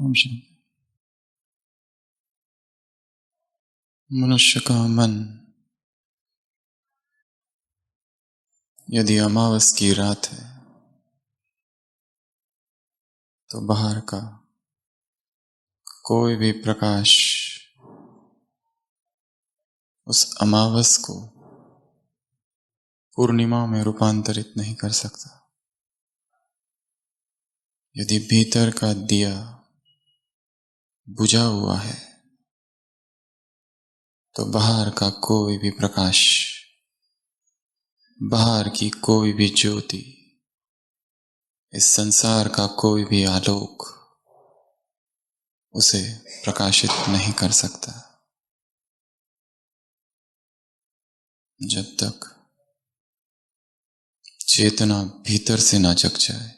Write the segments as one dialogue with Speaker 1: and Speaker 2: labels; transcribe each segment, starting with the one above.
Speaker 1: ओम शांति। मनुष्य का मन यदि अमावस की रात है तो बाहर का कोई भी प्रकाश उस अमावस को पूर्णिमा में रूपांतरित नहीं कर सकता। यदि भीतर का दिया बुझा हुआ है तो बाहर का कोई भी प्रकाश, बाहर की कोई भी ज्योति, इस संसार का कोई भी आलोक उसे प्रकाशित नहीं कर सकता। जब तक चेतना भीतर से ना जग जाए,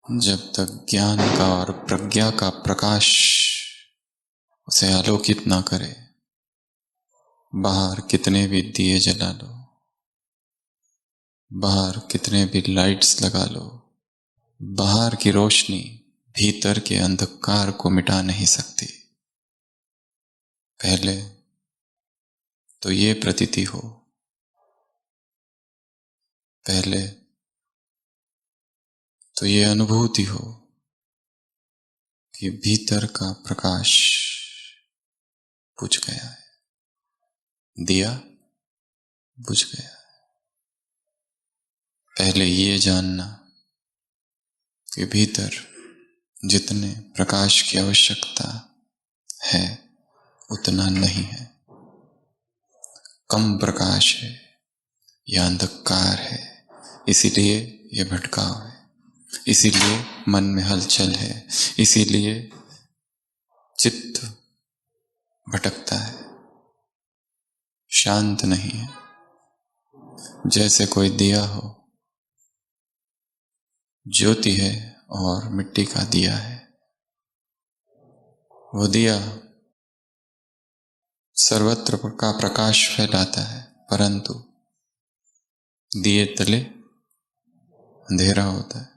Speaker 1: जब तक ज्ञान का और प्रज्ञा का प्रकाश उसे आलोकित ना करे, बाहर कितने भी दिए जला लो, बाहर कितने भी लाइट्स लगा लो, बाहर की रोशनी भीतर के अंधकार को मिटा नहीं सकती। पहले तो ये प्रतीति हो, पहले तो ये अनुभूति हो कि भीतर का प्रकाश बुझ गया है, दिया बुझ गया है। पहले ये जानना कि भीतर जितने प्रकाश की आवश्यकता है उतना नहीं है, कम प्रकाश है या अंधकार है, इसीलिए ये भटकाव है, इसीलिए मन में हलचल है, इसीलिए चित्त भटकता है, शांत नहीं है। जैसे कोई दिया हो, ज्योति है और मिट्टी का दिया है, वो दिया सर्वत्र का प्रकाश फैलाता है, परंतु दिए तले अंधेरा होता है।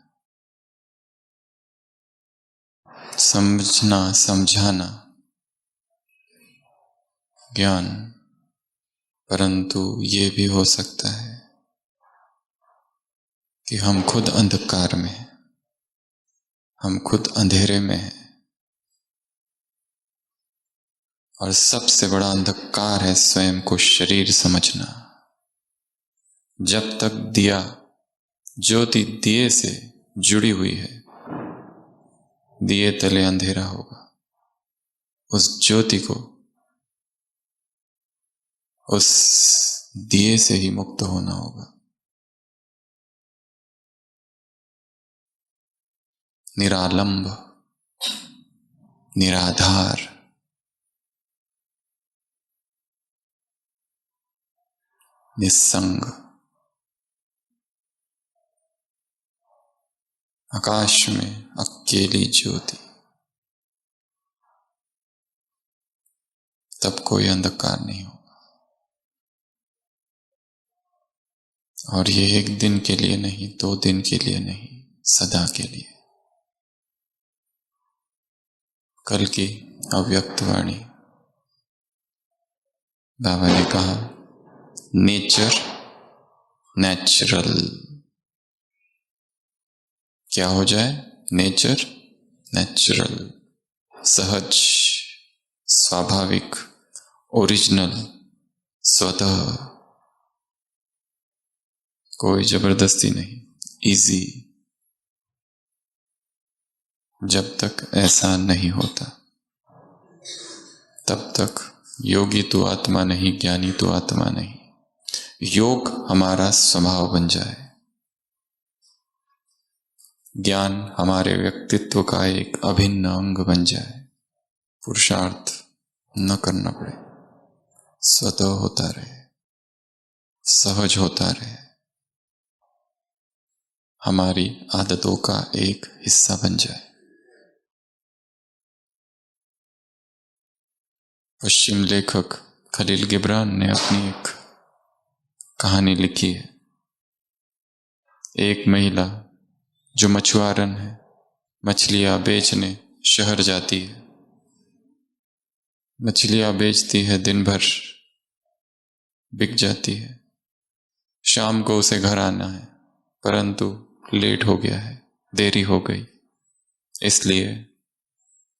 Speaker 1: समझना, समझाना ज्ञान, परंतु ये भी हो सकता है कि हम खुद अंधकार में हैं, हम खुद अंधेरे में हैं, और सबसे बड़ा अंधकार है स्वयं को शरीर समझना। जब तक दिया, ज्योति दिए से जुड़ी हुई है, दिए तले अंधेरा होगा। उस ज्योति को, उस दिए से ही मुक्त होना होगा। निरालंब, निराधार, निस्संग, आकाश में अकेली ज्योति, तब कोई अंधकार नहीं होगा। और ये एक दिन के लिए नहीं, 2 दिन के लिए नहीं, सदा के लिए। कल की अव्यक्त वाणी बाबा ने कहा, नेचर नेचुरल। क्या हो जाए? नेचर नेचुरल, सहज, स्वाभाविक, ओरिजिनल, स्वतः, कोई जबरदस्ती नहीं, इजी। जब तक ऐसा नहीं होता तब तक योगी तो आत्मा नहीं, ज्ञानी तो आत्मा नहीं। योग हमारा स्वभाव बन जाए, ज्ञान हमारे व्यक्तित्व का एक अभिन्न अंग बन जाए, पुरुषार्थ न करना पड़े, स्वतः होता रहे, सहज होता रहे, हमारी आदतों का एक हिस्सा बन जाए। पश्चिम लेखक खलील गिब्रान ने अपनी एक कहानी लिखी है। एक महिला जो मछुआरन है, मछलियां बेचने शहर जाती है, मछलियां बेचती है, दिन भर बिक जाती है। शाम को उसे घर आना है, परंतु लेट हो गया है, देरी हो गई। इसलिए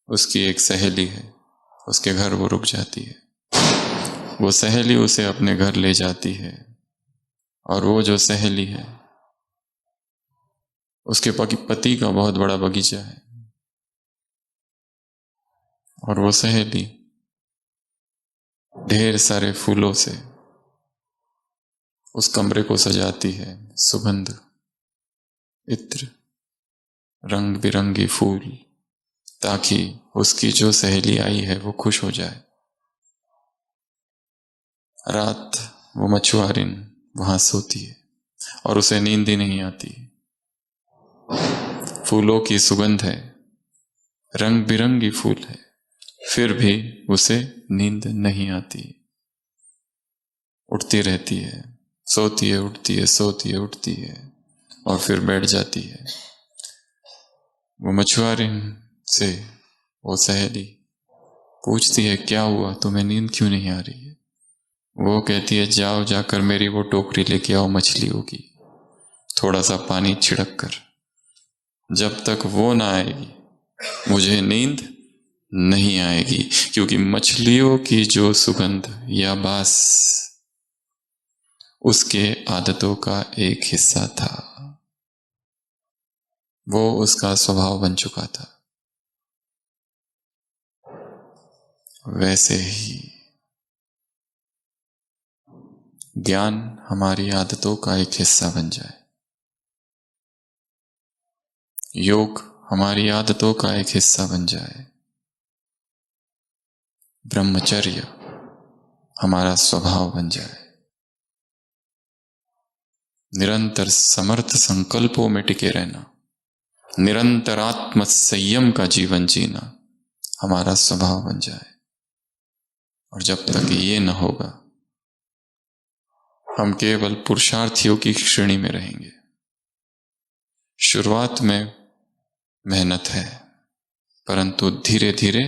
Speaker 1: उसकी एक सहेली है, उसके घर वो रुक जाती है। वो सहेली उसे अपने घर ले जाती है, और वो जो सहेली है उसके पति का बहुत बड़ा बगीचा है, और वो सहेली ढेर सारे फूलों से उस कमरे को सजाती है। सुगंध, इत्र, रंग बिरंगी फूल, ताकि उसकी जो सहेली आई है वो खुश हो जाए। रात वो मछुआरिन वहां सोती है और उसे नींद ही नहीं आती। फूलों की सुगंध है, रंग बिरंगी फूल है, फिर भी उसे नींद नहीं आती। उठती रहती है, सोती है, उठती है, सोती है, उठती है, और फिर बैठ जाती है। वो मछुआरिन से वो सहेली पूछती है, क्या हुआ, तुम्हें नींद क्यों नहीं आ रही है? वो कहती है, जाओ जाकर मेरी वो टोकरी लेके आओ मछलियों की, थोड़ा सा पानी छिड़क कर। जब तक वो ना आएगी मुझे नींद नहीं आएगी, क्योंकि मछलियों की जो सुगंध या बास उसके आदतों का एक हिस्सा था, वो उसका स्वभाव बन चुका था। वैसे ही ज्ञान हमारी आदतों का एक हिस्सा बन जाए, योग हमारी आदतों का एक हिस्सा बन जाए, ब्रह्मचर्य हमारा स्वभाव बन जाए, निरंतर समर्थ संकल्पों में टिके रहना, निरंतर आत्म संयम का जीवन जीना हमारा स्वभाव बन जाए। और जब तक ये न होगा हम केवल पुरुषार्थियों की श्रेणी में रहेंगे। शुरुआत में मेहनत है, परंतु धीरे धीरे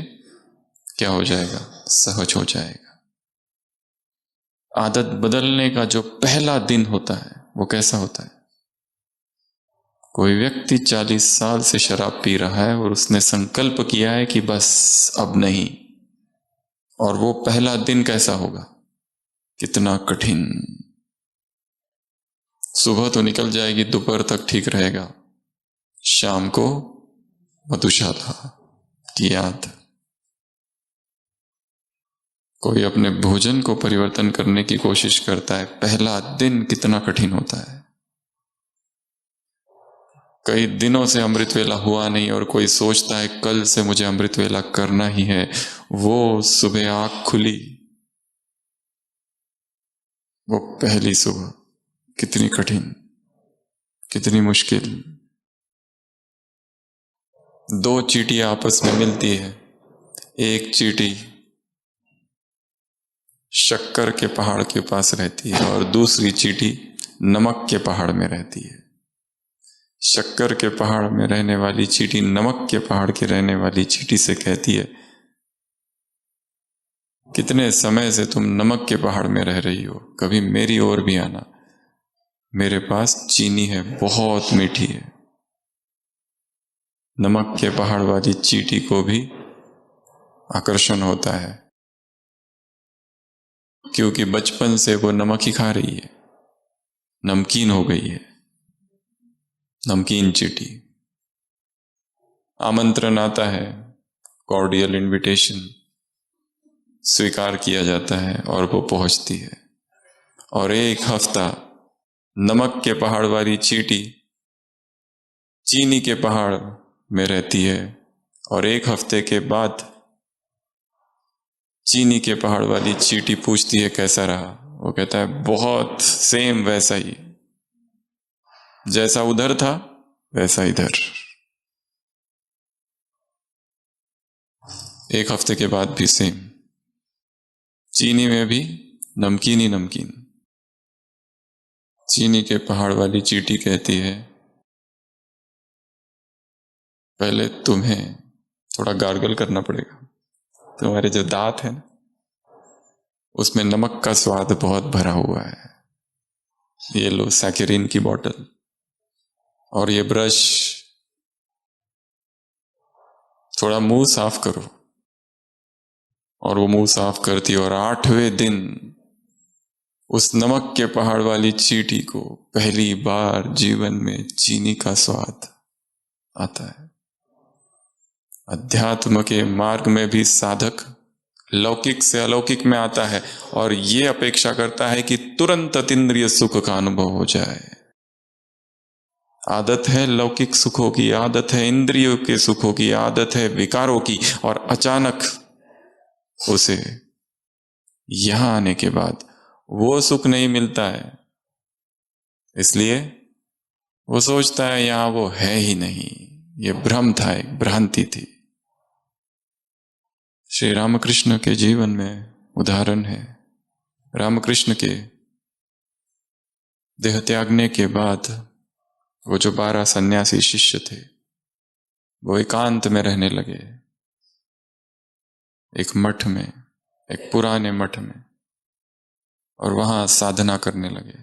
Speaker 1: क्या हो जाएगा, सहज हो जाएगा। आदत बदलने का जो पहला दिन होता है वो कैसा होता है? कोई व्यक्ति 40 साल से शराब पी रहा है और उसने संकल्प किया है कि बस अब नहीं, और वो पहला दिन कैसा होगा, कितना कठिन। सुबह तो निकल जाएगी, दोपहर तक ठीक रहेगा, शाम को मधुशाला की याद। कोई अपने भोजन को परिवर्तन करने की कोशिश करता है, पहला दिन कितना कठिन होता है। कई दिनों से अमृत वेला हुआ नहीं और कोई सोचता है कल से मुझे अमृत वेला करना ही है। वो सुबह आंख खुली, वो पहली सुबह कितनी कठिन, कितनी मुश्किल। दो चींटियां आपस में मिलती है, एक चींटी शक्कर के पहाड़ के पास रहती है और दूसरी चींटी नमक के पहाड़ में रहती है। शक्कर के पहाड़ में रहने वाली चींटी नमक के पहाड़ की रहने वाली चींटी से कहती है, कितने समय से तुम नमक के पहाड़ में रह रही हो, कभी मेरी ओर भी आना, मेरे पास चीनी है, बहुत मीठी है। नमक के पहाड़ वाली चींटी को भी आकर्षण होता है, क्योंकि बचपन से वो नमक ही खा रही है, नमकीन हो गई है, नमकीन चींटी। आमंत्रण आता है, कॉर्डियल इनविटेशन स्वीकार किया जाता है और वो पहुंचती है। और एक हफ्ता नमक के पहाड़ वाली चींटी चीनी के पहाड़ में रहती है, और एक हफ्ते के बाद चीनी के पहाड़ वाली चींटी पूछती है कैसा रहा। वो कहता है बहुत सेम, वैसा ही, जैसा उधर था वैसा इधर। एक हफ्ते के बाद भी सेम, चीनी में भी नमकीन ही नमकीन। चीनी के पहाड़ वाली चींटी कहती है, पहले तुम्हें थोड़ा गार्गल करना पड़ेगा। तुम्हारे जो दांत है ना, उसमें नमक का स्वाद बहुत भरा हुआ है। ये लो सैकरिन की बोतल और ये ब्रश, थोड़ा मुंह साफ करो। और वो मुंह साफ करती और 8वें दिन उस नमक के पहाड़ वाली चींटी को पहली बार जीवन में चीनी का स्वाद आता है। अध्यात्म के मार्ग में भी साधक लौकिक से अलौकिक में आता है और ये अपेक्षा करता है कि तुरंत अतीन्द्रिय सुख का अनुभव हो जाए। आदत है लौकिक सुखों की, आदत है इंद्रियों के सुखों की, आदत है विकारों की, और अचानक उसे यहां आने के बाद वो सुख नहीं मिलता है। इसलिए वो सोचता है यहां वो है ही नहीं, ये भ्रम था, एक भ्रांति थी। श्री रामकृष्ण के जीवन में उदाहरण है। रामकृष्ण के देह त्यागने के बाद वो जो 12 सन्यासी शिष्य थे वो एकांत में रहने लगे, एक मठ में, एक पुराने मठ में, और वहां साधना करने लगे।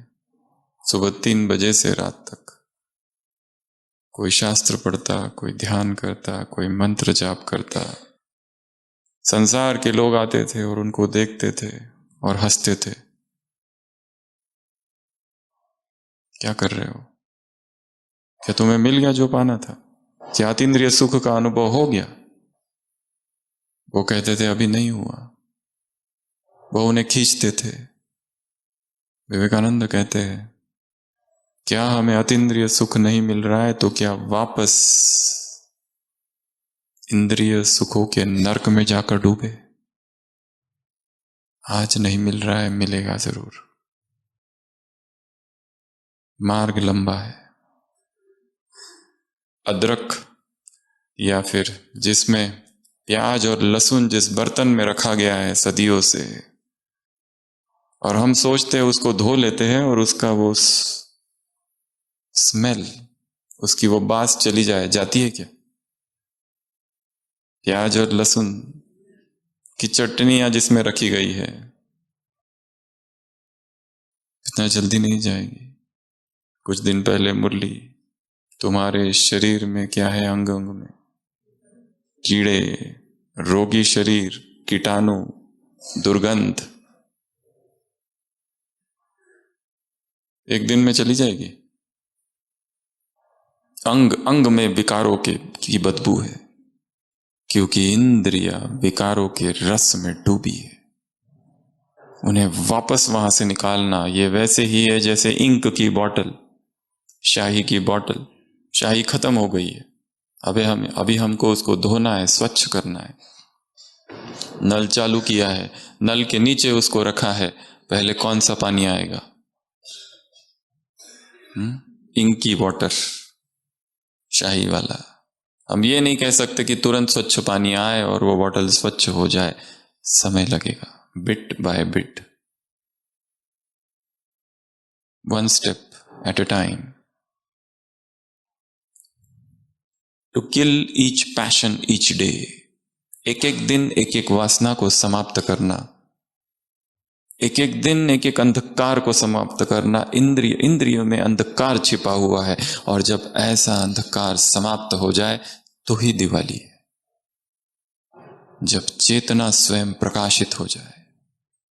Speaker 1: सुबह 3 बजे से रात तक कोई शास्त्र पढ़ता, कोई ध्यान करता, कोई मंत्र जाप करता। संसार के लोग आते थे और उनको देखते थे और हंसते थे, क्या कर रहे हो, क्या तुम्हें मिल गया जो पाना था, क्या अतीन्द्रिय सुख का अनुभव हो गया? वो कहते थे अभी नहीं हुआ। वो उन्हें खींचते थे। विवेकानंद कहते हैं क्या हमें अतीन्द्रिय सुख नहीं मिल रहा है तो क्या वापस इंद्रिय सुखों के नरक में जाकर डूबे? आज नहीं मिल रहा है, मिलेगा जरूर। मार्ग लंबा है। अदरक या फिर जिसमें प्याज और लहसुन जिस बर्तन में रखा गया है सदियों से, और हम सोचते हैं उसको धो लेते हैं और उसका वो स्मेल, उसकी वो बास चली जाती है क्या? प्याज और लहसुन की चटनियां जिसमें रखी गई है इतना जल्दी नहीं जाएगी। कुछ दिन पहले मुरली, तुम्हारे शरीर में क्या है, अंग अंग में कीड़े, रोगी शरीर, कीटाणु, दुर्गंध, एक दिन में चली जाएगी। अंग अंग में विकारों की बदबू है, क्योंकि इंद्रिया विकारों के रस में डूबी है। उन्हें वापस वहां से निकालना ये वैसे ही है जैसे इंक की बोतल, शाही की बोतल, शाही खत्म हो गई है, अभी हमको उसको धोना है, स्वच्छ करना है। नल चालू किया है, नल के नीचे उसको रखा है, पहले कौन सा पानी आएगा? इंक की बोतल, शाही वाला। हम ये नहीं कह सकते कि तुरंत स्वच्छ पानी आए और वो बोतल स्वच्छ हो जाए, समय लगेगा, bit by bit, one step at a time. To kill each passion each day, एक एक दिन एक एक वासना को समाप्त करना, एक एक दिन एक एक अंधकार को समाप्त करना। इंद्रियों में अंधकार छिपा हुआ है, और जब ऐसा अंधकार समाप्त हो जाए तो ही दिवाली है। जब चेतना स्वयं प्रकाशित हो जाए,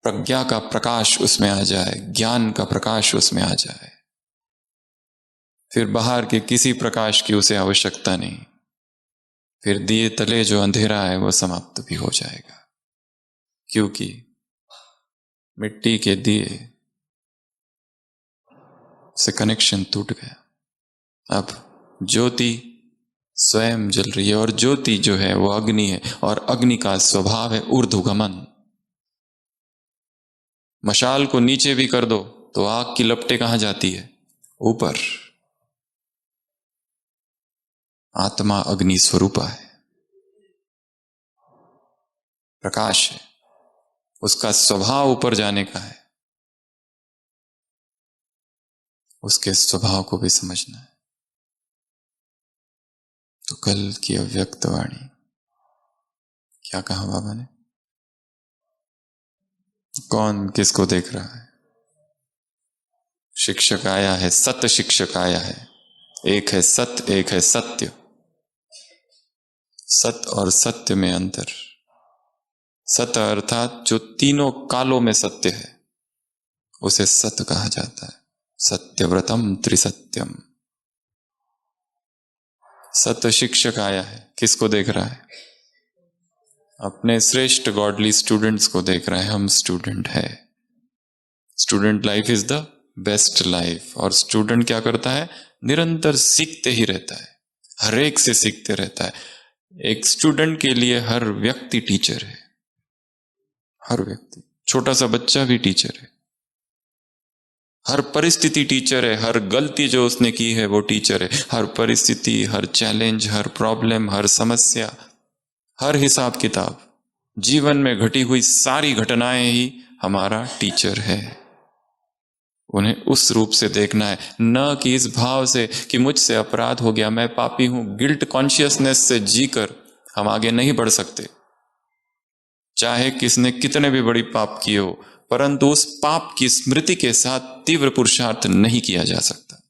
Speaker 1: प्रज्ञा का प्रकाश उसमें आ जाए, ज्ञान का प्रकाश उसमें आ जाए, फिर बाहर के किसी प्रकाश की उसे आवश्यकता नहीं। फिर दिए तले जो अंधेरा है वो समाप्त भी हो जाएगा, क्योंकि मिट्टी के दिए से कनेक्शन टूट गया। अब ज्योति स्वयं जल रही है, और ज्योति जो है वो अग्नि है, और अग्नि का स्वभाव है ऊर्ध्वगमन। मशाल को नीचे भी कर दो तो आग की लपटें कहां जाती है? ऊपर। आत्मा अग्नि स्वरूपा है, प्रकाश है, उसका स्वभाव ऊपर जाने का है। उसके स्वभाव को भी समझना है। तो कल की अव्यक्त वाणी क्या कहा बाबा ने? कौन किसको देख रहा है? शिक्षक आया है, सत्य शिक्षक आया है। एक है सत्य, एक है सत्य। सत्य और सत्य में अंतर। सत्य अर्थात जो तीनों कालों में सत्य है उसे सत्य कहा जाता है। सत्यव्रतम त्रिसत्यम। सत्य शिक्षक आया है, किसको देख रहा है? अपने श्रेष्ठ गॉडली स्टूडेंट्स को देख रहा है। हम स्टूडेंट है। Student life is the best life. और स्टूडेंट क्या करता है? निरंतर सीखते ही रहता है, हर एक से सीखते रहता है। एक स्टूडेंट के लिए हर व्यक्ति टीचर है। हर व्यक्ति, छोटा सा बच्चा भी टीचर है। हर परिस्थिति टीचर है। हर गलती जो उसने की है वो टीचर है। हर परिस्थिति, हर चैलेंज, हर प्रॉब्लम, हर समस्या, हर हिसाब किताब, जीवन में घटी हुई सारी घटनाएं ही हमारा टीचर है। उन्हें उस रूप से देखना है, न कि इस भाव से कि मुझसे अपराध हो गया, मैं पापी हूं। गिल्ट कॉन्शियसनेस से जीकर हम आगे नहीं बढ़ सकते। चाहे किसने कितने भी बड़ी पाप किए हो, परंतु उस पाप की स्मृति के साथ तीव्र पुरुषार्थ नहीं किया जा सकता।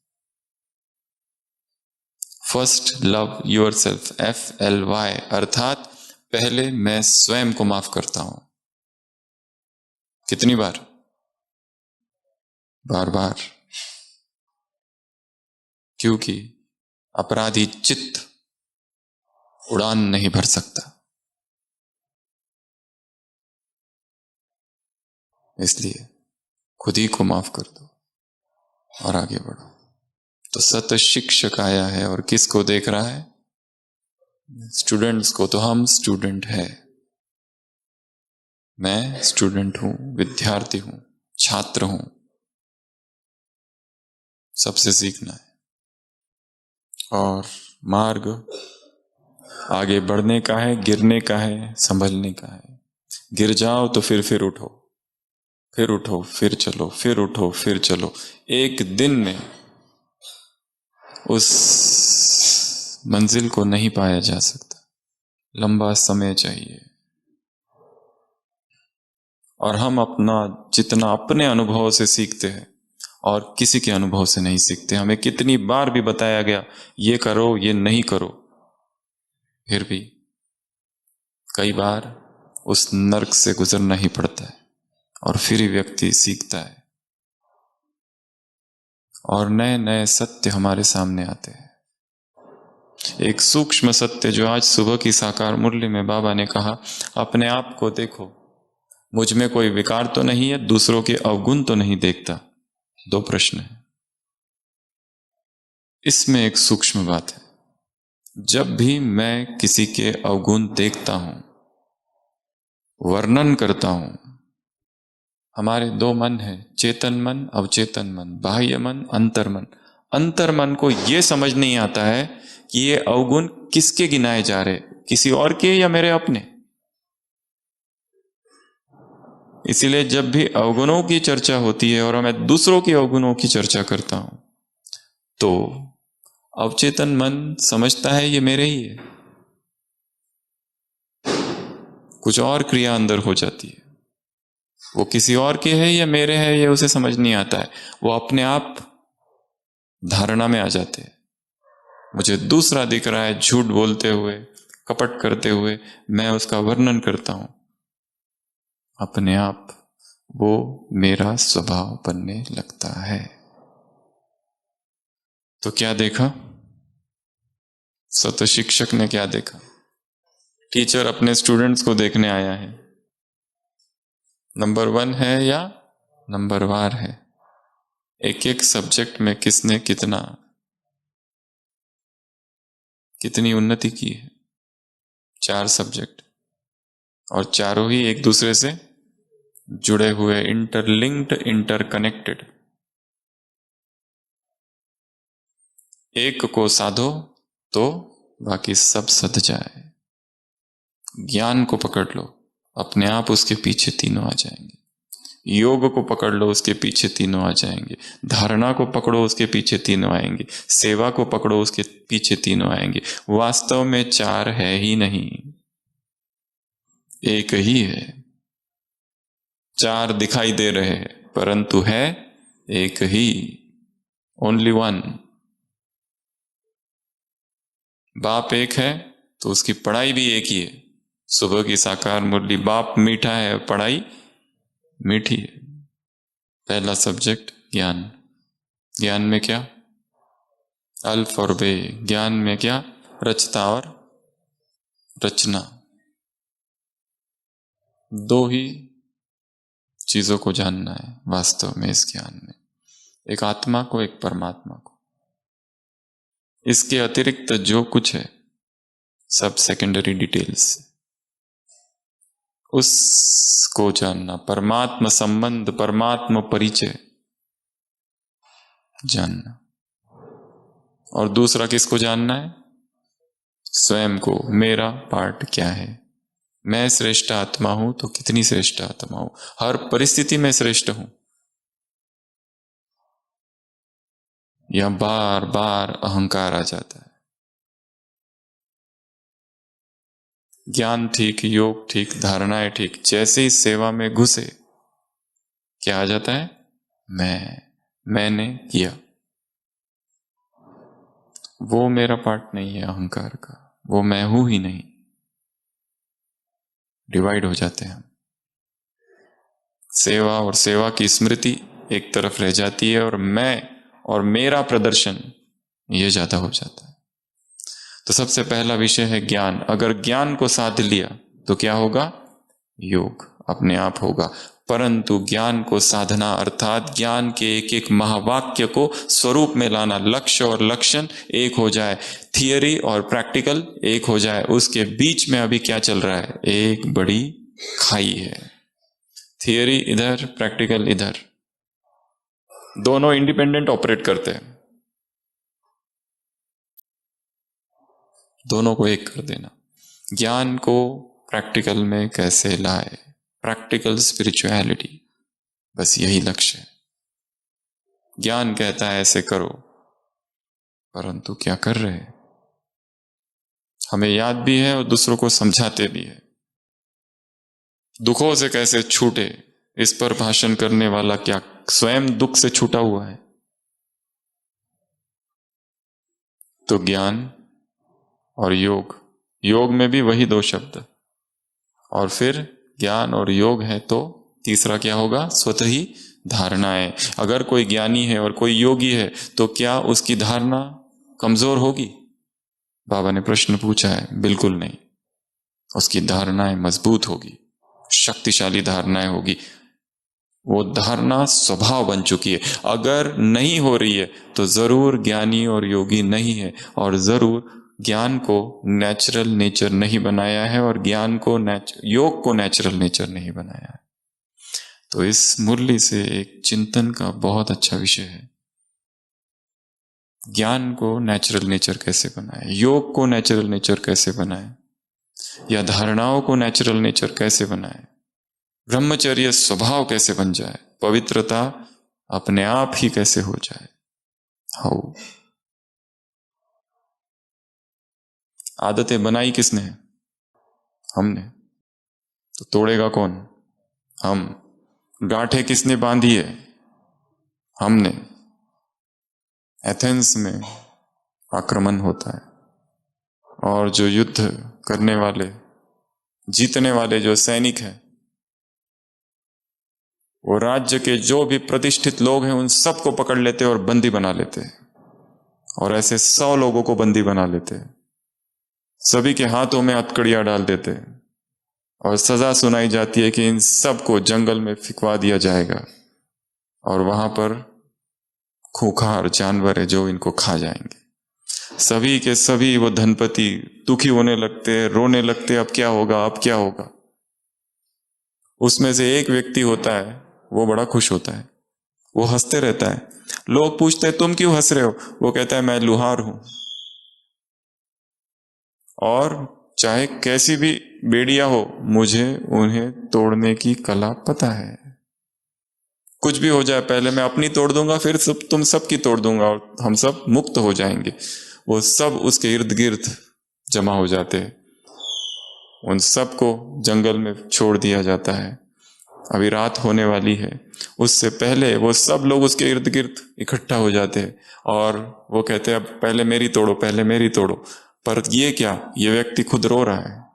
Speaker 1: First love your self, FLY, अर्थात पहले मैं स्वयं को माफ करता हूं। कितनी बार? बार बार। क्योंकि अपराधी चित्त उड़ान नहीं भर सकता, इसलिए खुद ही को माफ कर दो और आगे बढ़ो। तो सत्य शिक्षक आया है और किसको देख रहा है? स्टूडेंट्स को। तो हम स्टूडेंट है। मैं स्टूडेंट हूं, विद्यार्थी हूं, छात्र हूं। सबसे सीखना है और मार्ग आगे बढ़ने का है, गिरने का है, संभलने का है। गिर जाओ तो फिर उठो, फिर उठो, फिर चलो, फिर उठो, फिर चलो। एक दिन में उस मंजिल को नहीं पाया जा सकता, लंबा समय चाहिए। और हम अपना जितना अपने अनुभव से सीखते हैं और किसी के अनुभव से नहीं सीखते। हमें कितनी बार भी बताया गया ये करो, ये नहीं करो, फिर भी कई बार उस नर्क से गुजरना ही पड़ता है और फिर ही व्यक्ति सीखता है और नए नए सत्य हमारे सामने आते हैं। एक सूक्ष्म सत्य जो आज सुबह की साकार मुरली में बाबा ने कहा, अपने आप को देखो, मुझ में कोई विकार तो नहीं है, दूसरों के अवगुण तो नहीं देखता। 2 प्रश्न है। इसमें एक सूक्ष्म बात है। जब भी मैं किसी के अवगुण देखता हूं, वर्णन करता हूं, हमारे 2 मन है, चेतन मन, अवचेतन मन, बाह्य मन, अंतर्मन। अंतर्मन को यह समझ नहीं आता है कि ये अवगुण किसके गिनाए जा रहे, किसी और के या मेरे अपने। इसीलिए जब भी अवगुणों की चर्चा होती है और मैं दूसरों के अवगुणों की चर्चा करता हूं, तो अवचेतन मन समझता है ये मेरे ही है, कुछ और क्रिया अंदर हो जाती है। वो किसी और के है या मेरे है ये उसे समझ नहीं आता है। वो अपने आप धारणा में आ जाते हैं, मुझे दूसरा दिख रहा है झूठ बोलते हुए, कपट करते हुए, मैं उसका वर्णन करता हूं। अपने आप वो मेरा स्वभाव बनने लगता है। तो क्या देखा? सत्य शिक्षक ने क्या देखा? टीचर अपने स्टूडेंट्स को देखने आया है। नंबर 1 है या नंबर वार है? एक एक सब्जेक्ट में किसने कितनी उन्नति की है? 4 सब्जेक्ट और चारों ही एक दूसरे से जुड़े हुए, इंटरलिंक्ड, इंटरकनेक्टेड। एक को साधो तो बाकी सब सध जाए। ज्ञान को पकड़ लो, अपने आप उसके पीछे तीनों आ जाएंगे। योग को पकड़ लो, उसके पीछे तीनों आ जाएंगे। धारणा को पकड़ो, उसके पीछे तीनों आएंगे। सेवा को पकड़ो, उसके पीछे तीनों आएंगे। वास्तव में 4 है ही नहीं। एक ही है। चार दिखाई दे रहे हैं परंतु है एक ही, ओनली वन। बाप एक है तो उसकी पढ़ाई भी एक ही है। सुबह की साकार मुरली, बाप मीठा है, पढ़ाई मीठी है। पहला सब्जेक्ट ज्ञान। ज्ञान में क्या? अल्फ और बे। ज्ञान में क्या? रचता और रचना। दो ही चीजों को जानना है वास्तव में इस ज्ञान में, एक आत्मा को, एक परमात्मा को। इसके अतिरिक्त जो कुछ है सब सेकेंडरी डिटेल्स, उसको जानना। परमात्मा संबंध, परमात्मा परिचय जानना। और दूसरा किसको जानना है? स्वयं को। मेरा पार्ट क्या है? मैं श्रेष्ठ आत्मा हूं तो कितनी श्रेष्ठ आत्मा हूं? हर परिस्थिति में श्रेष्ठ हूं या बार बार अहंकार आ जाता है? ज्ञान ठीक, योग ठीक, धारणाएं ठीक, जैसे ही सेवा में घुसे क्या आ जाता है? मैंने किया। वो मेरा पार्ट नहीं है अहंकार का, वो मैं हूं ही नहीं। डिवाइड हो जाते हैं हम। सेवा और सेवा की स्मृति एक तरफ रह जाती है और मैं और मेरा प्रदर्शन ये ज्यादा हो जाता है। तो सबसे पहला विषय है ज्ञान। अगर ज्ञान को साध लिया तो क्या होगा? योग अपने आप होगा। परंतु ज्ञान को साधना अर्थात ज्ञान के एक एक महावाक्य को स्वरूप में लाना, लक्ष्य और लक्षण एक हो जाए, थियरी और प्रैक्टिकल एक हो जाए, उसके बीच में अभी क्या चल रहा है? एक बड़ी खाई है। थियरी इधर, प्रैक्टिकल इधर, दोनों इंडिपेंडेंट ऑपरेट करते हैं। दोनों को एक कर देना। ज्ञान को प्रैक्टिकल में कैसे लाए? प्रैक्टिकल स्पिरिचुअलिटी, बस यही लक्ष्य है। ज्ञान कहता है ऐसे करो, परंतु क्या कर रहे हैं? हमें याद भी है और दूसरों को समझाते भी है। दुखों से कैसे छूटे, इस पर भाषण करने वाला क्या स्वयं दुख से छूटा हुआ है? तो ज्ञान और योग, योग में भी वही दो शब्द, और फिर ज्ञान और योग है तो तीसरा क्या होगा? स्वतः ही धारणाएं। अगर कोई ज्ञानी है और कोई योगी है तो क्या उसकी धारणा कमजोर होगी? बाबा ने प्रश्न पूछा है, बिल्कुल नहीं। उसकी धारणाएं मजबूत होगी, शक्तिशाली धारणाएं होगी। वो धारणा स्वभाव बन चुकी है। अगर नहीं हो रही है तो जरूर ज्ञानी और योगी नहीं है, और जरूर ज्ञान को नेचुरल नेचर नहीं बनाया है और ज्ञान को योग को नेचुरल नेचर नहीं बनाया है। तो इस मुरली से एक चिंतन का बहुत अच्छा विषय है। ज्ञान को नेचुरल नेचर कैसे बनाए, योग को नेचुरल नेचर कैसे बनाए, या धारणाओं को नेचुरल नेचर कैसे बनाए, ब्रह्मचर्य स्वभाव कैसे बन जाए, पवित्रता अपने आप ही कैसे हो जाए। हाउ आदतें बनाई किसने? हमने। तो तोड़ेगा कौन? हम। गांठें किसने बांधी है? हमने। एथेंस में आक्रमण होता है और जो युद्ध करने वाले, जीतने वाले जो सैनिक हैं, वो राज्य के जो भी प्रतिष्ठित लोग हैं उन सबको पकड़ लेते और बंदी बना लेते, और ऐसे 100 लोगों को बंदी बना लेते, सभी के हाथों में हथकड़ियां डाल देते और सजा सुनाई जाती है कि इन सबको जंगल में फिकवा दिया जाएगा और वहां पर खूंखार जानवर है जो इनको खा जाएंगे। सभी के सभी वो धनपति दुखी होने लगते, रोने लगते, अब क्या होगा, अब क्या होगा। उसमें से एक व्यक्ति होता है, वो बड़ा खुश होता है, वो हंसते रहता है। लोग पूछते हैं तुम क्यों हंस रहे हो? वो कहता है मैं लुहार हूं और चाहे कैसी भी बेड़िया हो मुझे उन्हें तोड़ने की कला पता है। कुछ भी हो जाए पहले मैं अपनी तोड़ दूंगा, फिर सब तुम सबकी तोड़ दूंगा और हम सब मुक्त हो जाएंगे। वो सब उसके इर्द गिर्द जमा हो जाते हैं उन सबको जंगल में छोड़ दिया जाता है। अभी रात होने वाली है, उससे पहले वो सब लोग उसके इर्द गिर्द इकट्ठा हो जाते हैं और वो कहते हैं अब पहले मेरी तोड़ो, पहले मेरी तोड़ो। पर ये क्या, ये व्यक्ति खुद रो रहा है।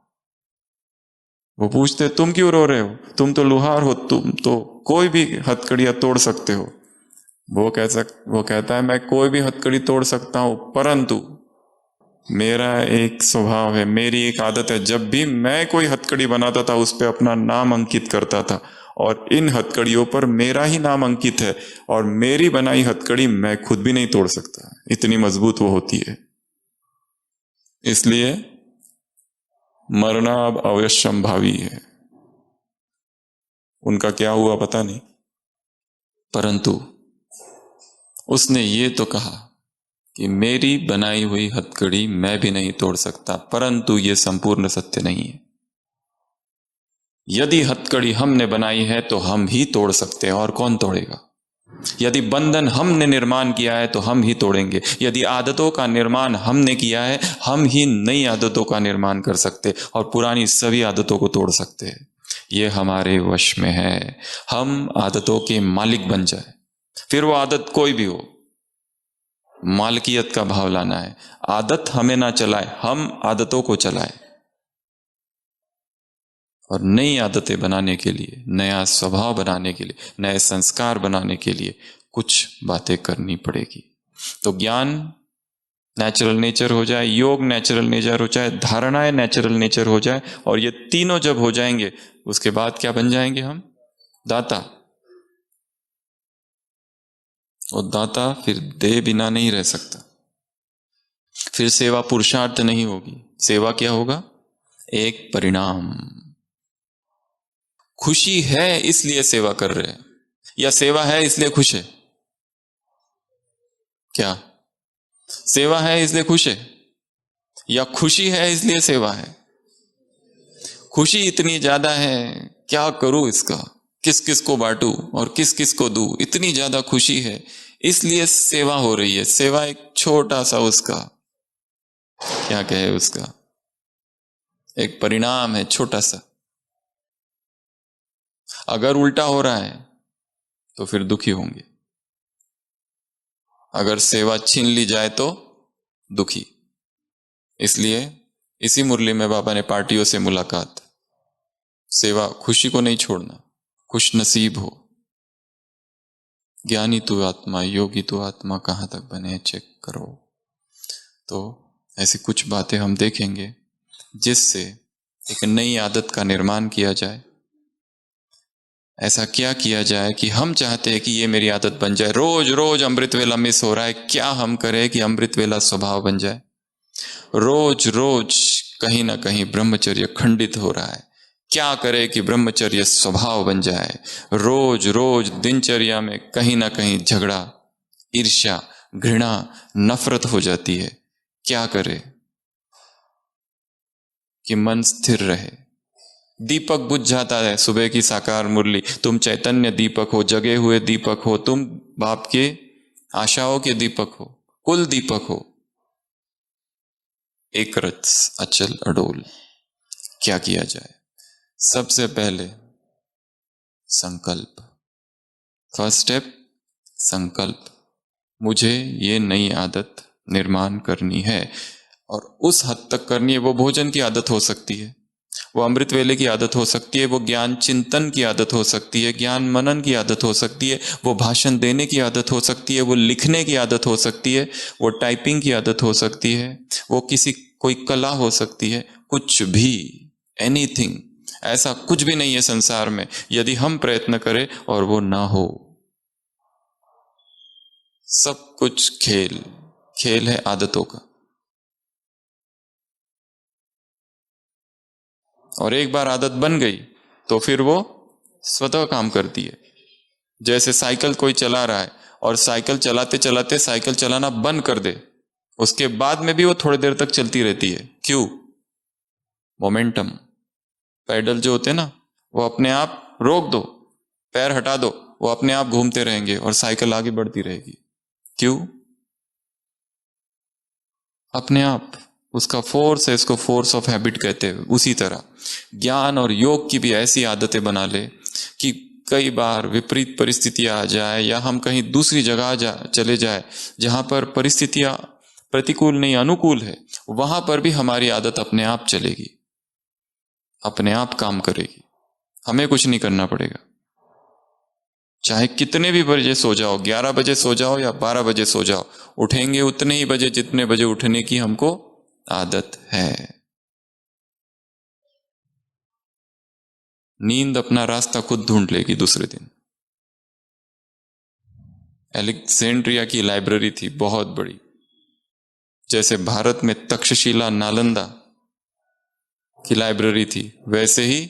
Speaker 1: वो पूछते तुम क्यों रो रहे हो, तुम तो लुहार हो, तुम तो कोई भी हथकड़ियां तोड़ सकते हो। वो कहता है मैं कोई भी हथकड़ी तोड़ सकता हूं, परंतु मेरा एक स्वभाव है, मेरी एक आदत है, जब भी मैं कोई हथकड़ी बनाता था उस पर अपना नाम अंकित करता था और इन हथकड़ियों पर मेरा ही नाम अंकित है और मेरी बनाई हथकड़ी मैं खुद भी नहीं तोड़ सकता, इतनी मजबूत वो होती है। इसलिए मरना अब अवश्यंभावी है। उनका क्या हुआ पता नहीं, परंतु उसने ये तो कहा कि मेरी बनाई हुई हथकड़ी मैं भी नहीं तोड़ सकता, परंतु ये संपूर्ण सत्य नहीं है। यदि हथकड़ी हमने बनाई है तो हम ही तोड़ सकते हैं, और कौन तोड़ेगा। यदि बंधन हमने निर्माण किया है तो हम ही तोड़ेंगे। यदि आदतों का निर्माण हमने किया है, हम ही नई आदतों का निर्माण कर सकते और पुरानी सभी आदतों को तोड़ सकते हैं। ये हमारे वश में है। हम आदतों के मालिक बन जाए, फिर वो आदत कोई भी हो। मालकियत का भाव लाना है। आदत हमें ना चलाए, हम आदतों को चलाए। और नई आदतें बनाने के लिए, नया स्वभाव बनाने के लिए, नए संस्कार बनाने के लिए कुछ बातें करनी पड़ेगी। तो ज्ञान नेचुरल नेचर हो जाए, योग नेचुरल नेचर हो जाए, धारणाएं नेचुरल नेचर हो जाए, और ये तीनों जब हो जाएंगे उसके बाद क्या बन जाएंगे हम? दाता। और दाता फिर दे बिना नहीं रह सकता। फिर सेवा पुरुषार्थ नहीं होगी, सेवा क्या होगा? एक परिणाम। खुशी है इसलिए सेवा कर रहे हैं, या सेवा है इसलिए खुश है? क्या सेवा है इसलिए खुश है, या खुशी है इसलिए सेवा है? खुशी इतनी ज्यादा है, क्या करूं इसका, किस किस को बांटूं और किस किस को दूं, इतनी ज्यादा खुशी है इसलिए सेवा हो रही है। सेवा एक छोटा सा उसका क्या कहे, उसका एक परिणाम है, छोटा सा। अगर उल्टा हो रहा है तो फिर दुखी होंगे। अगर सेवा छीन ली जाए तो दुखी। इसलिए इसी मुरली में बाबा ने पार्टियों से मुलाकात, सेवा खुशी को नहीं छोड़ना, खुश नसीब हो। ज्ञानी तू आत्मा, योगी तू आत्मा, कहां तक बने चेक करो। तो ऐसी कुछ बातें हम देखेंगे जिससे एक नई आदत का निर्माण किया जाए। ऐसा क्या किया जाए कि हम चाहते हैं कि ये मेरी आदत बन जाए। रोज रोज अमृत वेला मिस हो रहा है, क्या हम करें कि अमृत वेला स्वभाव बन जाए। रोज रोज कहीं ना कहीं ब्रह्मचर्य खंडित हो रहा है, क्या करे कि ब्रह्मचर्य स्वभाव बन जाए। रोज रोज दिनचर्या में कहीं ना कहीं झगड़ा, ईर्ष्या, घृणा, नफरत हो जाती है, क्या करे कि मन स्थिर रहे। दीपक बुझ जाता है सुबह की साकार मुरली, तुम चैतन्य दीपक हो, जगे हुए दीपक हो, तुम बाप के आशाओं के दीपक हो, कुल दीपक हो, एक रथ अचल अडोल। क्या किया जाए? सबसे पहले संकल्प। फर्स्ट स्टेप संकल्प। मुझे ये नई आदत निर्माण करनी है, और उस हद तक करनी है। वो भोजन की आदत हो सकती है, वो अमृत वेले की आदत हो सकती है, वो ज्ञान चिंतन की आदत हो सकती है, ज्ञान मनन की आदत हो सकती है, वो भाषण देने की आदत हो सकती है, वो लिखने की आदत हो सकती है, वो टाइपिंग की आदत हो सकती है, वो किसी कोई कला हो सकती है, कुछ भी, एनीथिंग। ऐसा कुछ भी नहीं है संसार में यदि हम प्रयत्न करें और वो ना हो। सब कुछ खेल खेल है आदतों का। और एक बार आदत बन गई तो फिर वो स्वतः काम करती है। जैसे साइकिल कोई चला रहा है और साइकिल चलाते चलाते साइकिल चलाना बंद कर दे, उसके बाद में भी वो थोड़ी देर तक चलती रहती है। क्यों? मोमेंटम। पैडल जो होते हैं ना, वो अपने आप रोक दो, पैर हटा दो, वो अपने आप घूमते रहेंगे और साइकिल आगे बढ़ती रहेगी। क्यों? अपने आप। उसका फोर्स है, इसको फोर्स ऑफ हैबिट कहते हैं। उसी तरह ज्ञान और योग की भी ऐसी आदतें बना ले कि कई बार विपरीत परिस्थितियां आ जाए या हम कहीं दूसरी जगह चले जाए जहां पर परिस्थितियां प्रतिकूल नहीं अनुकूल है, वहां पर भी हमारी आदत अपने आप चलेगी, अपने आप काम करेगी, हमें कुछ नहीं करना पड़ेगा। चाहे कितने भी बजे सो जाओ, 11 बजे सो जाओ या 12 बजे सो जाओ, उठेंगे उतने ही बजे जितने बजे उठने की हमको आदत है। नींद अपना रास्ता खुद ढूंढ लेगी दूसरे दिन। अलेक्जेंड्रिया की लाइब्रेरी थी बहुत बड़ी, जैसे भारत में तक्षशिला नालंदा की लाइब्रेरी थी, वैसे ही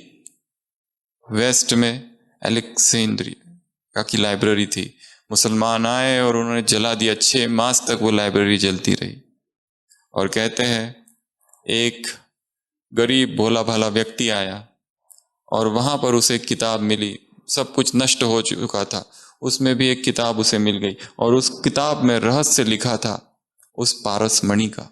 Speaker 1: वेस्ट में अलेक्जेंड्रिया की लाइब्रेरी थी। मुसलमान आए और उन्होंने जला दिया, 6 मास तक वो लाइब्रेरी जलती रही। और कहते हैं एक गरीब भोला भाला व्यक्ति आया और वहां पर उसे एक किताब मिली, सब कुछ नष्ट हो चुका था, उसमें भी एक किताब उसे मिल गई और उस किताब में रहस्य लिखा था उस पारसमणि का,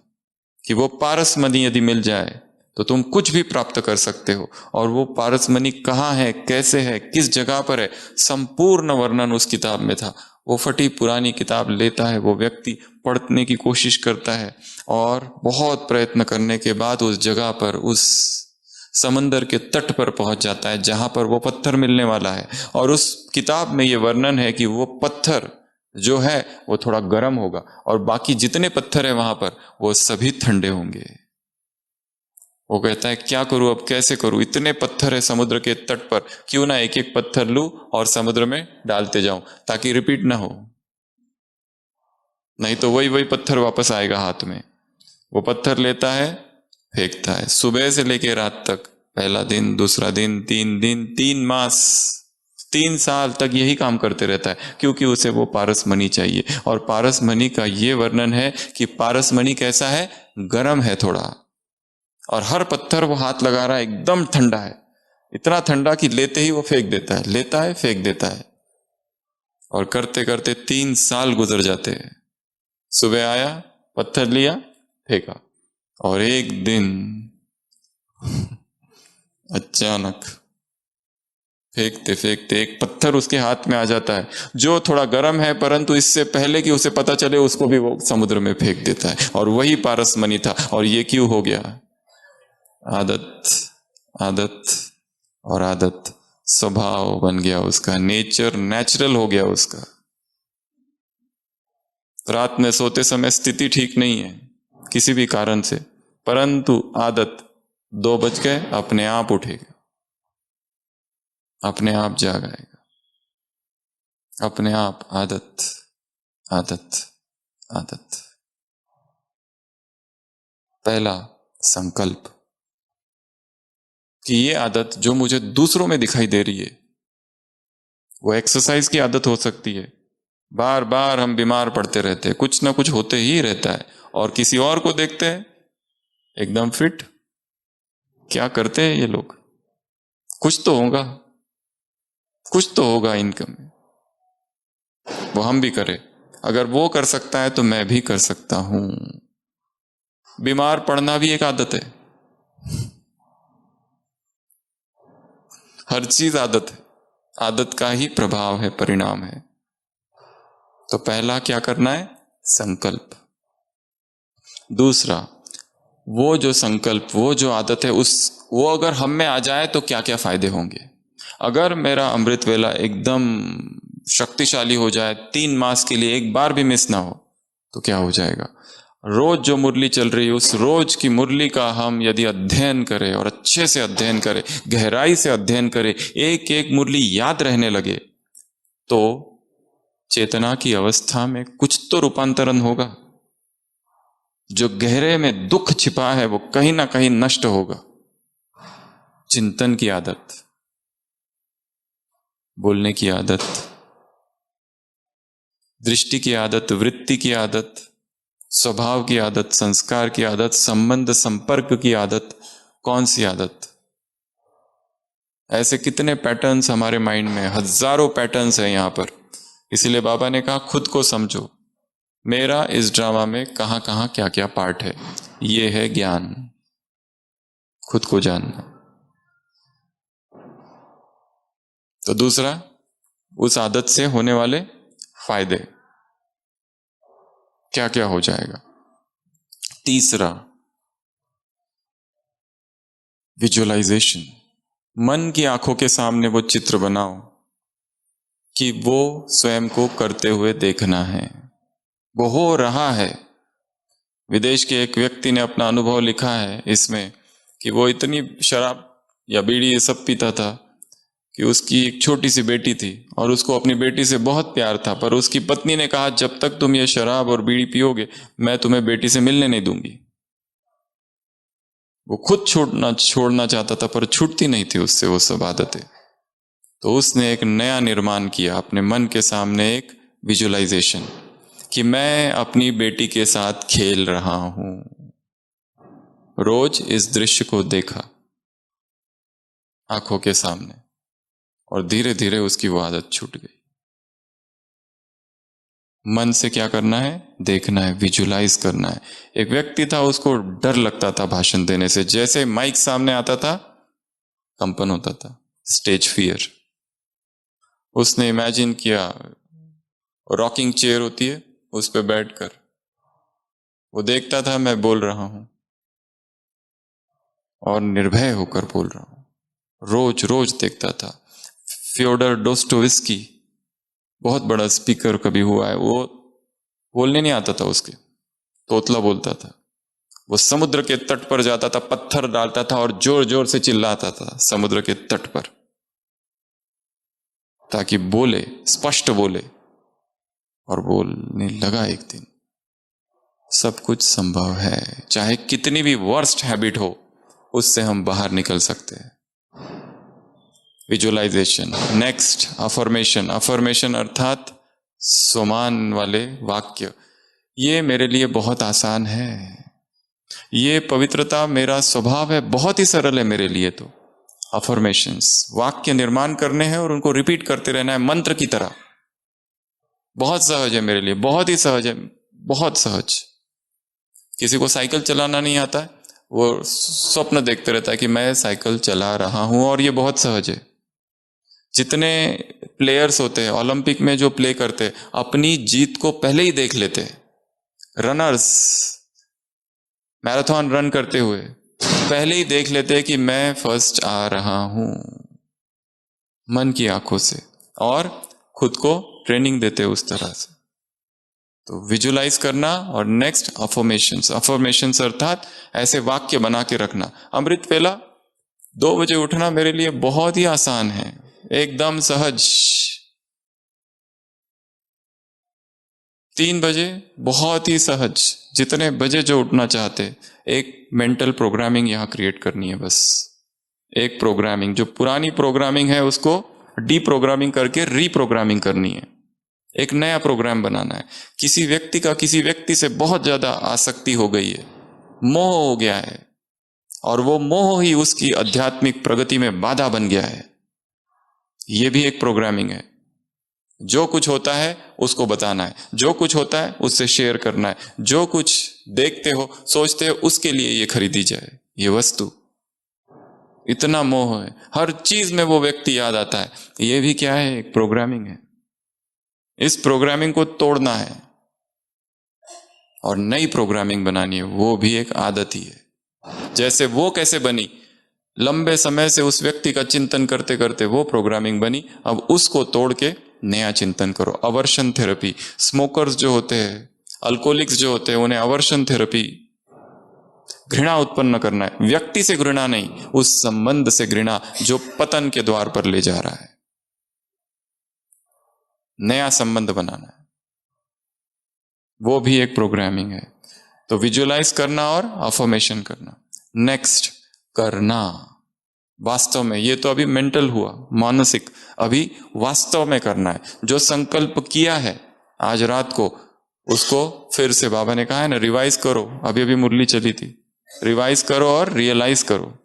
Speaker 1: कि वो पारसमणि यदि मिल जाए तो तुम कुछ भी प्राप्त कर सकते हो। और वो पारसमणि कहाँ है, कैसे है, किस जगह पर है, संपूर्ण वर्णन उस किताब में था। वो फटी पुरानी किताब लेता है वो व्यक्ति, पढ़ने की कोशिश करता है और बहुत प्रयत्न करने के बाद उस जगह पर, उस समंदर के तट पर पहुंच जाता है जहां पर वो पत्थर मिलने वाला है। और उस किताब में ये वर्णन है कि वो पत्थर जो है वो थोड़ा गर्म होगा और बाकी जितने पत्थर है वहां पर वो सभी ठंडे होंगे। वो कहता है क्या करूं, अब कैसे करूं, इतने पत्थर है समुद्र के तट पर, क्यों ना एक एक पत्थर लूं और समुद्र में डालते जाऊं ताकि रिपीट ना हो, नहीं तो वही वही पत्थर वापस आएगा हाथ में। वो पत्थर लेता है, फेंकता है, सुबह से लेकर रात तक, पहला दिन, दूसरा दिन, 3 दिन, 3 मास, 3 साल तक यही काम करते रहता है, क्योंकि उसे वो पारसमणि चाहिए। और पारसमणि का ये वर्णन है कि पारसमणि कैसा है, गर्म है थोड़ा, और हर पत्थर वो हाथ लगा रहा है एकदम ठंडा है, इतना ठंडा कि लेते ही वो फेंक देता है, लेता है फेंक देता है। और करते करते 3 साल गुजर जाते हैं। सुबह आया, पत्थर लिया, फेंका, और एक दिन अचानक फेंकते फेंकते एक पत्थर उसके हाथ में आ जाता है जो थोड़ा गर्म है, परंतु इससे पहले कि उसे पता चले उसको भी वो समुद्र में फेंक देता है। और वही पारसमणि था। और ये क्यों हो गया? आदत, आदत और आदत, स्वभाव बन गया उसका, नेचर, नेचुरल हो गया उसका। रात में सोते समय स्थिति ठीक नहीं है किसी भी कारण से, परंतु आदत, 2 बज गए अपने आप उठेगा, अपने आप जाग आएगा, अपने आप। आदत, आदत, आदत। पहला संकल्प कि ये आदत जो मुझे दूसरों में दिखाई दे रही है, वो एक्सरसाइज की आदत हो सकती है। बार बार हम बीमार पड़ते रहते हैं, कुछ ना कुछ होते ही रहता है, और किसी और को देखते हैं एकदम फिट। क्या करते हैं ये लोग? कुछ तो होगा, कुछ तो होगा इनकम में, वो हम भी करें। अगर वो कर सकता है तो मैं भी कर सकता हूं। बीमार पड़ना भी एक आदत है, हर चीज आदत है, आदत का ही प्रभाव है, परिणाम है। तो पहला क्या करना है? संकल्प। दूसरा, वो जो संकल्प, वो जो आदत है, वो अगर हम में आ जाए तो क्या क्या फायदे होंगे। अगर मेरा अमृत वेला एकदम शक्तिशाली हो जाए, 3 मास के लिए एक बार भी मिस ना हो, तो क्या हो जाएगा? रोज जो मुरली चल रही है, उस रोज की मुरली का हम यदि अध्ययन करें और अच्छे से अध्ययन करें, गहराई से अध्ययन करें, एक एक मुरली याद रहने लगे, तो चेतना की अवस्था में कुछ तो रूपांतरण होगा। जो गहरे में दुख छिपा है वो कहीं ना कहीं नष्ट होगा। चिंतन की आदत, बोलने की आदत, दृष्टि की आदत, वृत्ति की आदत, स्वभाव की आदत, संस्कार की आदत, संबंध संपर्क की आदत। कौन सी आदत? ऐसे कितने पैटर्न्स हमारे माइंड में, हजारों पैटर्न्स हैं यहां पर। इसीलिए बाबा ने कहा खुद को समझो, मेरा इस ड्रामा में कहां कहां क्या क्या पार्ट है। ये है ज्ञान, खुद को जानना। तो दूसरा, उस आदत से होने वाले फायदे क्या क्या हो जाएगा। तीसरा, विजुअलाइजेशन। मन की आंखों के सामने वो चित्र बनाओ कि वो स्वयं को करते हुए देखना है, वो हो रहा है। विदेश के एक व्यक्ति ने अपना अनुभव लिखा है इसमें कि वो इतनी शराब या बीड़ी ये सब पीता था कि उसकी एक छोटी सी बेटी थी और उसको अपनी बेटी से बहुत प्यार था, पर उसकी पत्नी ने कहा जब तक तुम ये शराब और बीड़ी पियोगे मैं तुम्हें बेटी से मिलने नहीं दूंगी। वो खुद छोड़ना चाहता था पर छूटती नहीं थी उससे वो सब आदतें। तो उसने एक नया निर्माण किया अपने मन के सामने, एक विजुअलाइजेशन कि मैं अपनी बेटी के साथ खेल रहा हूं। रोज इस दृश्य को देखा आंखों के सामने और धीरे धीरे उसकी वो आदत छूट गई। मन से क्या करना है, देखना है, विजुलाइज करना है। एक व्यक्ति था, उसको डर लगता था भाषण देने से, जैसे माइक सामने आता था कंपन होता था, स्टेज फियर। उसने इमेजिन किया रॉकिंग चेयर होती है, उस पर बैठकर वो देखता था मैं बोल रहा हूं और निर्भय होकर बोल रहा हूं। रोज रोज देखता था। फ्योडर डोस्टोवस्की बहुत बड़ा स्पीकर कभी हुआ है, वो बोलने नहीं आता था उसके, तोतला बोलता था। वो समुद्र के तट पर जाता था, पत्थर डालता था और जोर जोर से चिल्लाता था समुद्र के तट पर, ताकि बोले, स्पष्ट बोले। और बोलने लगा एक दिन, सब कुछ संभव है, चाहे कितनी भी वर्स्ट हैबिट हो उससे हम बाहर निकल सकते हैं। विजुअलाइजेशन। Next, affirmation. अफर्मेशन अर्थात स्वमान वाले वाक्य। ये मेरे लिए बहुत आसान है, ये पवित्रता मेरा स्वभाव है, बहुत ही सरल है मेरे लिए। तो अफर्मेशंस, वाक्य निर्माण करने हैं और उनको रिपीट करते रहना है मंत्र की तरह। बहुत सहज है मेरे लिए, बहुत ही सहज है, बहुत सहज। किसी को साइकिल चलाना नहीं आता है, वो स्वप्न देखते रहता है कि मैं साइकिल चला रहा हूं, और ये बहुत सहज है। जितने प्लेयर्स होते हैं ओलंपिक में जो प्ले करते हैं, अपनी जीत को पहले ही देख लेते हैं। रनर्स मैराथन रन करते हुए पहले ही देख लेते हैं कि मैं फर्स्ट आ रहा हूं, मन की आंखों से, और खुद को ट्रेनिंग देते हैं उस तरह से। तो विजुलाइज करना। और नेक्स्ट, अफर्मेशंस। अफर्मेशंस अर्थात ऐसे वाक्य बना के रखना। अमृत वेला 2 बजे उठना मेरे लिए बहुत ही आसान है, एकदम सहज। 3 बजे बहुत ही सहज, जितने बजे जो उठना चाहते। एक मेंटल प्रोग्रामिंग यहां क्रिएट करनी है बस। एक प्रोग्रामिंग, जो पुरानी प्रोग्रामिंग है उसको डीप्रोग्रामिंग करके रीप्रोग्रामिंग करनी है। एक नया प्रोग्राम बनाना है। किसी व्यक्ति का किसी व्यक्ति से बहुत ज्यादा आसक्ति हो गई है, मोह हो गया है, और वो मोह ही उसकी आध्यात्मिक प्रगति में बाधा बन गया है। ये भी एक प्रोग्रामिंग है। जो कुछ होता है उसको बताना है, जो कुछ होता है उससे शेयर करना है, जो कुछ देखते हो सोचते हो उसके लिए ये खरीदी जाए ये वस्तु। इतना मोह है, हर चीज में वो व्यक्ति याद आता है। ये भी क्या है, एक प्रोग्रामिंग है। इस प्रोग्रामिंग को तोड़ना है और नई प्रोग्रामिंग बनानी है, वो भी एक आदत ही है। जैसे वो कैसे बनी, लंबे समय से उस व्यक्ति का चिंतन करते करते वो प्रोग्रामिंग बनी, अब उसको तोड़ के नया चिंतन करो। Aversion therapy. स्मोकर्स जो होते हैं, अल्कोहलिक्स जो होते हैं, उन्हें अवर्शन थेरेपी, घृणा उत्पन्न करना है। व्यक्ति से घृणा नहीं, उस संबंध से घृणा जो पतन के द्वार पर ले जा रहा है। नया संबंध बनाना है, वो भी एक प्रोग्रामिंग है। तो विजुअलाइज करना और अफर्मेशन करना। नेक्स्ट, करना वास्तव में। ये तो अभी मेंटल हुआ, मानसिक। अभी वास्तव में करना है। जो संकल्प किया है आज रात को, उसको फिर से, बाबा ने कहा है ना, रिवाइज करो। अभी अभी मुरली चली थी, रिवाइज करो और रियलाइज करो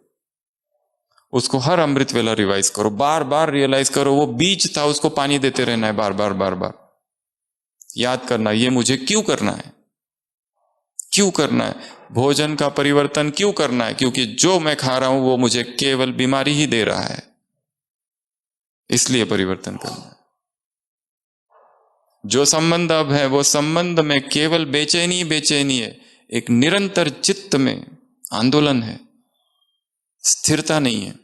Speaker 1: उसको। हर अमृत वेला रिवाइज करो, बार बार रियलाइज करो। वो बीज था, उसको पानी देते रहना है, बार बार बार बार याद करना, ये मुझे क्यों करना है, क्यों करना है। भोजन का परिवर्तन क्यों करना है? क्योंकि जो मैं खा रहा हूं वो मुझे केवल बीमारी ही दे रहा है, इसलिए परिवर्तन करना है। जो संबंध अब है वो संबंध में केवल बेचैनी बेचैनी है, एक निरंतर चित्त में आंदोलन है, स्थिरता नहीं है,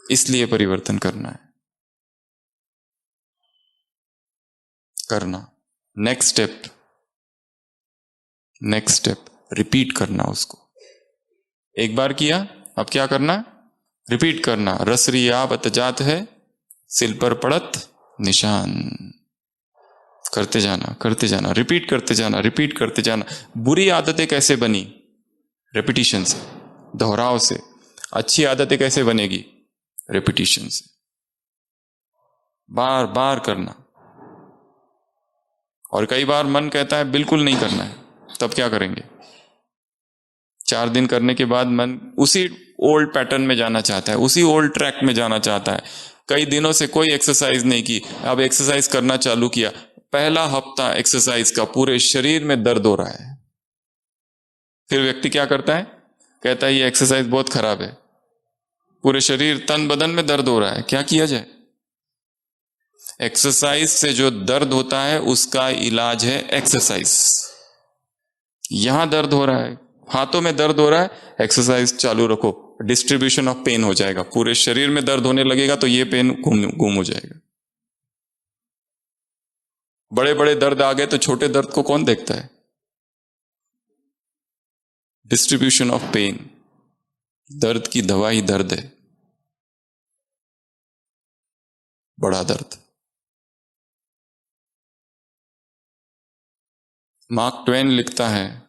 Speaker 1: इसलिए परिवर्तन करना है। करना नेक्स्ट स्टेप रिपीट करना उसको। एक बार किया, अब क्या करना? रिपीट करना। रसरी आवत जात है, सिल पर पड़त निशान। करते जाना, रिपीट करते जाना। बुरी आदतें कैसे बनी? रेपिटिशन से, दोहराव से। अच्छी आदतें कैसे बनेगी? रेपिटिशन से, बार बार करना। और कई बार मन कहता है बिल्कुल नहीं करना है, तब क्या करेंगे? 4 दिन करने के बाद मन उसी ओल्ड पैटर्न में जाना चाहता है, उसी ओल्ड ट्रैक में जाना चाहता है। कई दिनों से कोई एक्सरसाइज नहीं की, अब एक्सरसाइज करना चालू किया, पहला हफ्ता एक्सरसाइज का पूरे शरीर में दर्द हो रहा है। फिर व्यक्ति क्या करता है? कहता है ये एक्सरसाइज बहुत खराब है, पूरे शरीर तन बदन में दर्द हो रहा है, क्या किया जाए? एक्सरसाइज से जो दर्द होता है उसका इलाज है एक्सरसाइज। यहां दर्द हो रहा है, हाथों में दर्द हो रहा है, एक्सरसाइज चालू रखो, डिस्ट्रीब्यूशन ऑफ पेन हो जाएगा। पूरे शरीर में दर्द होने लगेगा तो ये पेन गुम हो जाएगा। बड़े बड़े दर्द आ गए तो छोटे दर्द को कौन देखता है? Distribution of pain. दर्द की दवा ही दर्द है, बड़ा दर्द। मार्क ट्वेन लिखता है,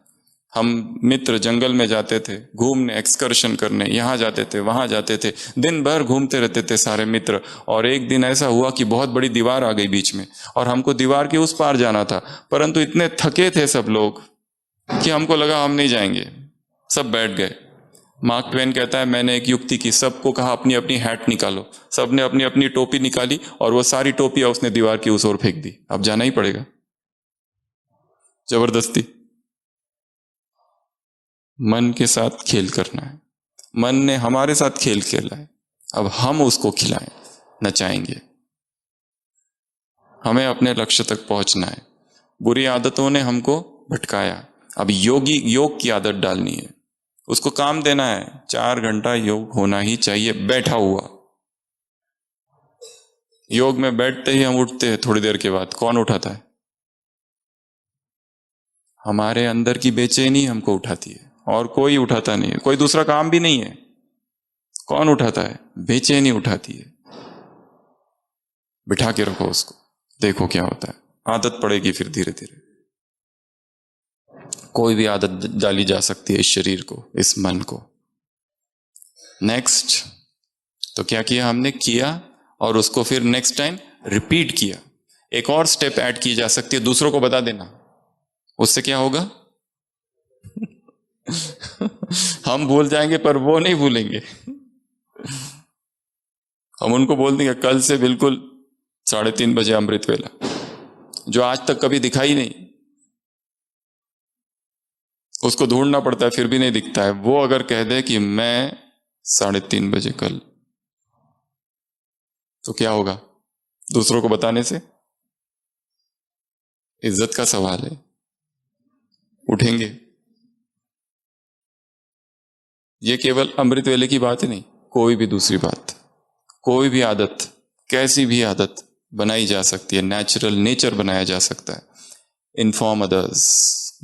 Speaker 1: हम मित्र जंगल में जाते थे घूमने, एक्सकर्शन करने, यहां जाते थे वहां जाते थे, दिन भर घूमते रहते थे सारे मित्र। और एक दिन ऐसा हुआ कि बहुत बड़ी दीवार आ गई बीच में और हमको दीवार के उस पार जाना था, परंतु इतने थके थे सब लोग कि हमको लगा हम नहीं जाएंगे, सब बैठ गए। मार्क ट्वेन कहता है, मैंने एक युक्ति की, सबको कहा अपनी अपनी हैट निकालो। सबने अपनी अपनी टोपी निकाली और वो सारी टोपियां उसने दीवार की उस ओर फेंक दी। अब जाना ही पड़ेगा, जबरदस्ती। मन के साथ खेल करना है, मन ने हमारे साथ खेल खेला है, अब हम उसको खिलाएं, नचाएंगे। हमें अपने लक्ष्य तक पहुंचना है। बुरी आदतों ने हमको भटकाया, अब योग की आदत डालनी है, उसको काम देना है। 4 घंटा योग होना ही चाहिए, बैठा हुआ। योग में बैठते ही हम उठते हैं, थोड़ी देर के बाद कौन उठाता है? हमारे अंदर की बेचैनी हमको उठाती है, और कोई उठाता नहीं है, कोई दूसरा काम भी नहीं है। कौन उठाता है? बेचैनी उठाती है। बिठा के रखो उसको, देखो क्या होता है। आदत पड़ेगी फिर धीरे धीरे। कोई भी आदत डाली जा सकती है इस शरीर को, इस मन को। नेक्स्ट, तो क्या किया हमने? किया और उसको फिर नेक्स्ट टाइम रिपीट किया। एक और स्टेप ऐड की जा सकती है, दूसरों को बता देना। उससे क्या होगा? हम भूल जाएंगे पर वो नहीं भूलेंगे। हम उनको बोल देंगे कल से बिल्कुल 3:30 बजे अमृत वेला, जो आज तक कभी दिखा ही नहीं, उसको ढूंढना पड़ता है फिर भी नहीं दिखता है। वो अगर कह दे कि मैं 3:30 बजे कल, तो क्या होगा? दूसरों को बताने से इज्जत का सवाल है, उठेंगे। ये केवल अमृत वेले की बात ही नहीं, कोई भी दूसरी बात, कोई भी आदत, कैसी भी आदत बनाई जा सकती है, नेचुरल नेचर बनाया जा सकता है। इन्फॉर्म अदर्स,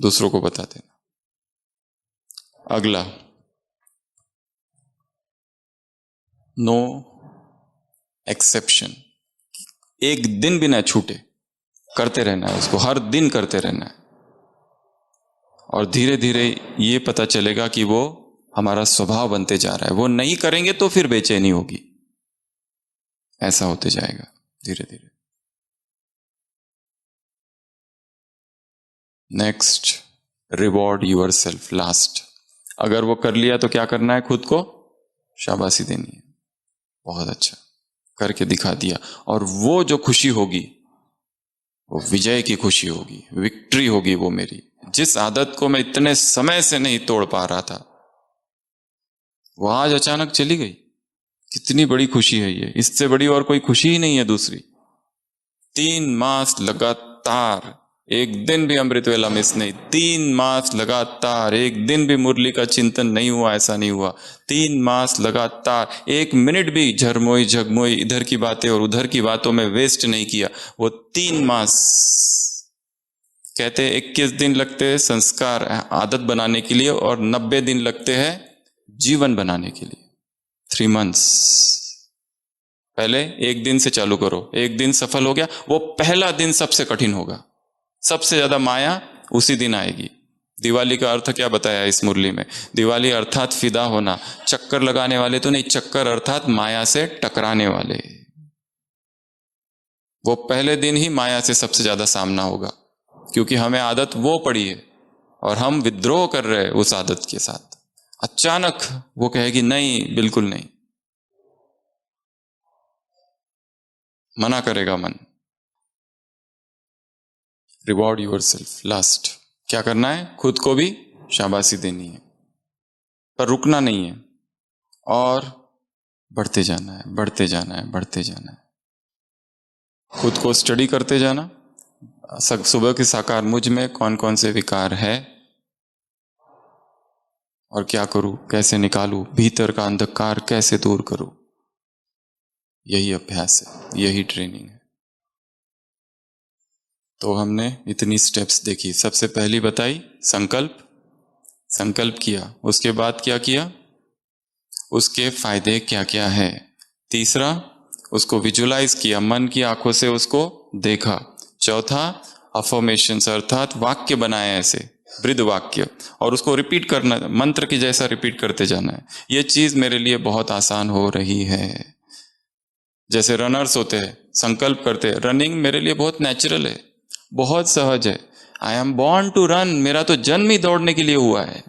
Speaker 1: दूसरों को बता देना। अगला, नो एक्सेप्शन। एक दिन भी ना छूटे, करते रहना है उसको, हर दिन करते रहना है। और धीरे धीरे ये पता चलेगा कि वो हमारा स्वभाव बनते जा रहा है। वो नहीं करेंगे तो फिर बेचैनी होगी, ऐसा होते जाएगा धीरे धीरे। Next, reward yourself. Last, अगर वो कर लिया तो क्या करना है? खुद को शाबाशी देनी है, बहुत अच्छा करके दिखा दिया। और वो जो खुशी होगी वो विजय की खुशी होगी, विक्ट्री होगी वो मेरी। जिस आदत को मैं इतने समय से नहीं तोड़ पा रहा था, वो आज अचानक चली गई। कितनी बड़ी खुशी है ये, इससे बड़ी और कोई खुशी ही नहीं है दूसरी। 3 मास लगातार, एक दिन भी अमृत वेला मिस नहीं। 3 मास लगातार, एक दिन भी मुरली का चिंतन नहीं हुआ, ऐसा नहीं हुआ। 3 मास लगातार, 1 मिनट भी झरमोई झगमोई इधर की बातें और उधर की बातों में वेस्ट नहीं किया। वो 3 मास, कहते 21 दिन लगते हैं संस्कार आदत बनाने के लिए और 90 दिन लगते हैं जीवन बनाने के लिए। 3 मंथ्स। पहले 1 दिन से चालू करो, 1 दिन सफल हो गया, वो पहला दिन सबसे कठिन होगा। सबसे ज्यादा माया उसी दिन आएगी। दिवाली का अर्थ क्या बताया इस मुरली में? दिवाली अर्थात फिदा होना। चक्कर लगाने वाले तो नहीं, चक्कर अर्थात माया से टकराने वाले। वो पहले दिन ही माया से सबसे ज्यादा सामना होगा, क्योंकि हमें आदत वो पड़ी है और हम विद्रोह कर रहे हैं उस आदत के साथ। अचानक वो कहेगी नहीं, बिल्कुल नहीं, मना करेगा मन। Reward yourself. लास्ट क्या करना है? खुद को भी शाबाशी देनी है, पर रुकना नहीं है और बढ़ते जाना है, बढ़ते जाना है, बढ़ते जाना है। खुद को स्टडी करते जाना। सुबह की साकार मुझ में कौन कौन से विकार है और क्या करूं, कैसे निकालूं, भीतर का अंधकार कैसे दूर करूं। यही अभ्यास है, यही ट्रेनिंग है। तो हमने इतनी स्टेप्स देखी। सबसे पहली बताई संकल्प, संकल्प किया। उसके बाद क्या किया? उसके फायदे क्या क्या है। तीसरा, उसको विजुलाइज किया, मन की आंखों से उसको देखा। चौथा, अफर्मेशंस अर्थात वाक्य बनाए ऐसे वृद्ध वाक्य, और उसको रिपीट करना, मंत्र की जैसा रिपीट करते जाना है। ये चीज मेरे लिए बहुत आसान हो रही है। जैसे रनर्स होते हैं, संकल्प करते हैं, रनिंग मेरे लिए बहुत नेचुरल है, बहुत सहज है। I am born to run, मेरा तो जन्म ही दौड़ने के लिए हुआ है।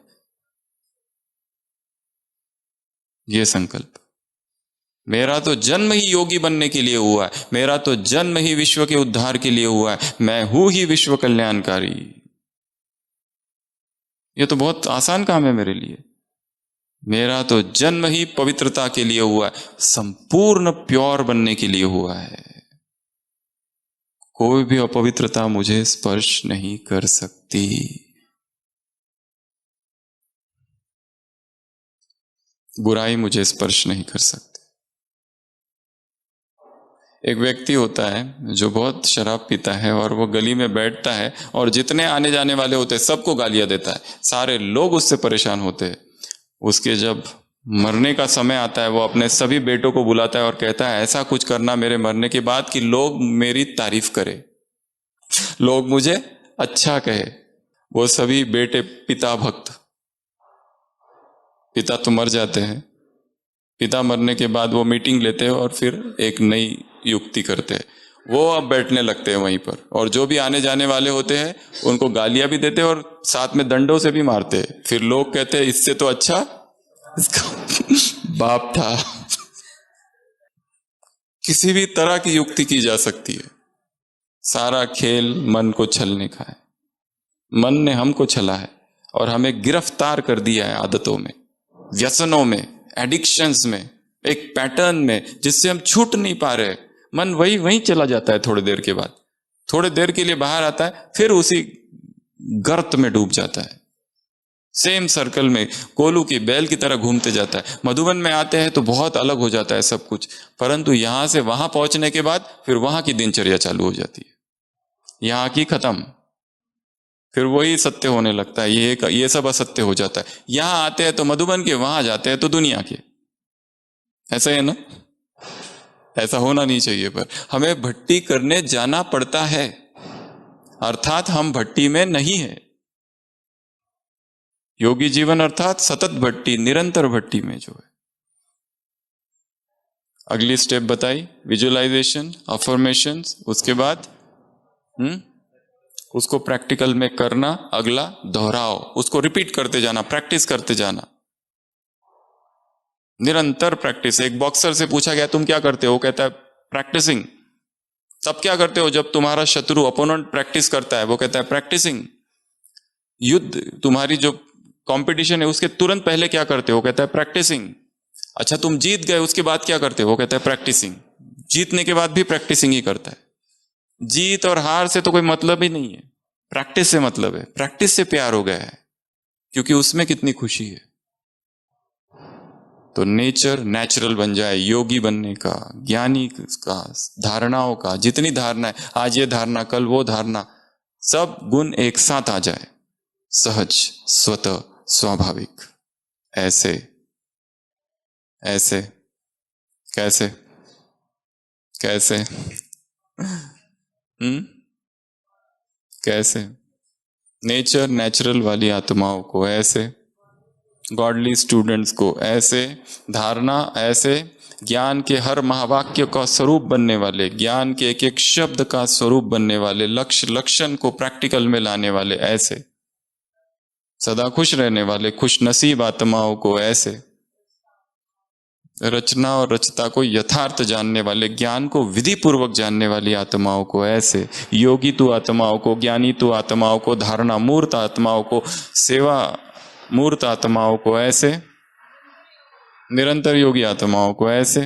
Speaker 1: ये संकल्प, मेरा तो जन्म ही योगी बनने के लिए हुआ है, मेरा तो जन्म ही विश्व के उद्धार के लिए हुआ है, मैं हूं ही विश्व कल्याणकारी। ये तो बहुत आसान काम है मेरे लिए। मेरा तो जन्म ही पवित्रता के लिए हुआ है, संपूर्ण प्योर बनने के लिए हुआ है। कोई भी अपवित्रता मुझे स्पर्श नहीं कर सकती। बुराई मुझे स्पर्श नहीं कर सकती। एक व्यक्ति होता है जो बहुत शराब पीता है और वो गली में बैठता है और जितने आने जाने वाले होते हैं सबको गालियां देता है, सारे लोग उससे परेशान होते हैं। उसके जब मरने का समय आता है, वो अपने सभी बेटों को बुलाता है और कहता है ऐसा कुछ करना मेरे मरने के बाद कि लोग मेरी तारीफ करें, लोग मुझे अच्छा कहे। वो सभी बेटे पिता भक्त, पिता तो मर जाते हैं, पिता मरने के बाद वो मीटिंग लेते हैं और फिर एक नई युक्ति करते हैं। वो अब बैठने लगते हैं वहीं पर, और जो भी आने जाने वाले होते हैं उनको गालियां भी देते हैं और साथ में डंडों से भी मारते हैं। फिर लोग कहते हैं इससे तो अच्छा इसका बाप था। किसी भी तरह की युक्ति की जा सकती है। सारा खेल मन को छलने का है। मन ने हमको छला है और हमें गिरफ्तार कर दिया है आदतों में, व्यसनों में, एडिक्शंस में, एक पैटर्न में जिससे हम छूट नहीं पा रहे। मन वही वहीं चला जाता है, थोड़ी देर के बाद, थोड़ी देर के लिए बाहर आता है, फिर उसी गर्त में डूब जाता है। सेम सर्कल में कोलू की बैल की तरह घूमते जाता है। मधुबन में आते हैं तो बहुत अलग हो जाता है सब कुछ, परंतु यहां से वहां पहुंचने के बाद फिर वहां की दिनचर्या चालू हो जाती है, यहां की खत्म, फिर वही सत्य होने लगता है, ये सब असत्य हो जाता है। यहां आते हैं तो मधुबन के, वहां जाते हैं तो दुनिया के। ऐसा है ना? ऐसा होना नहीं चाहिए, पर हमें भट्टी करने जाना पड़ता है, अर्थात हम भट्टी में नहीं है। योगी जीवन अर्थात सतत भट्टी, निरंतर भट्टी में जो है। अगली स्टेप बताई विजुअलाइजेशन, अफर्मेशंस, उसके बाद उसको प्रैक्टिकल में करना। अगला दोहराओ, उसको रिपीट करते जाना, प्रैक्टिस करते जाना, निरंतर प्रैक्टिस। एक बॉक्सर से पूछा गया तुम क्या करते हो, वो कहता है प्रैक्टिसिंग। तब क्या करते हो? जब तुम्हारा शत्रु अपोनेंट प्रैक्टिस करता है, वो कहता है प्रैक्टिसिंग, युद्ध तुम्हारी जो कंपटीशन है उसके तुरंत पहले क्या करते हो? कहता है प्रैक्टिसिंग। अच्छा तुम जीत गए, उसके बाद क्या करते हो? वो कहता है प्रैक्टिसिंग। जीतने के बाद भी प्रैक्टिसिंग ही करता है। जीत और हार से तो कोई मतलब ही नहीं है, प्रैक्टिस से मतलब है। प्रैक्टिस से प्यार हो गया है, क्योंकि उसमें कितनी खुशी है। तो नेचर नेचुरल बन जाए, योगी बनने का, ज्ञानी का, धारणाओं का, जितनी धारणा है, आज ये धारणा कल वो धारणा, सब गुण एक साथ आ जाए, सहज, स्वतः, स्वाभाविक। ऐसे ऐसे कैसे कैसे कैसे? नेचर नेचुरल वाली आत्माओं को ऐसे, गॉडली स्टूडेंट्स को ऐसे, धारणा ऐसे, ज्ञान के हर महावाक्य का स्वरूप बनने वाले, ज्ञान के एक एक शब्द का स्वरूप बनने वाले, लक्ष्य लक्षण को प्रैक्टिकल में लाने वाले ऐसे, सदा खुश रहने वाले खुश नसीब आत्माओं को ऐसे, रचना और रचता को यथार्थ जानने वाले, ज्ञान को विधि पूर्वक जानने वाली आत्माओं को ऐसे, योगी तु आत्माओं को, ज्ञानी तु आत्माओं को, धारणा मूर्त आत्माओं को, सेवा मूर्त आत्माओं को ऐसे, निरंतर योगी आत्माओं को ऐसे,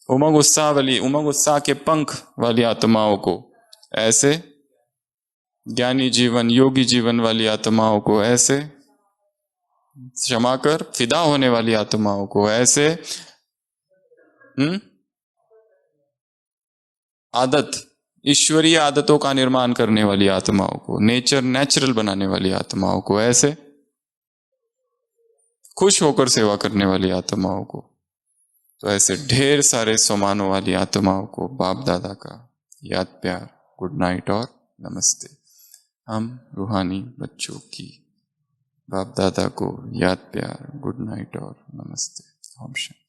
Speaker 1: उमंग उत्साह वाली, उमंग उत्साह के पंख वाली आत्माओं को ऐसे, ज्ञानी जीवन योगी जीवन वाली आत्माओं को ऐसे, क्षमा कर फिदा होने वाली आत्माओं को ऐसे, आदत ईश्वरीय आदतों का निर्माण करने वाली आत्माओं को, नेचर नेचुरल बनाने वाली आत्माओं को ऐसे, खुश होकर सेवा करने वाली आत्माओं को। तो ऐसे ढेर सारे समानों वाली आत्माओं को बाप दादा का याद प्यार, गुड नाइट और नमस्ते। हम रूहानी बच्चों की बाप दादा को याद प्यार, गुड नाइट और नमस्ते। ओम शांति।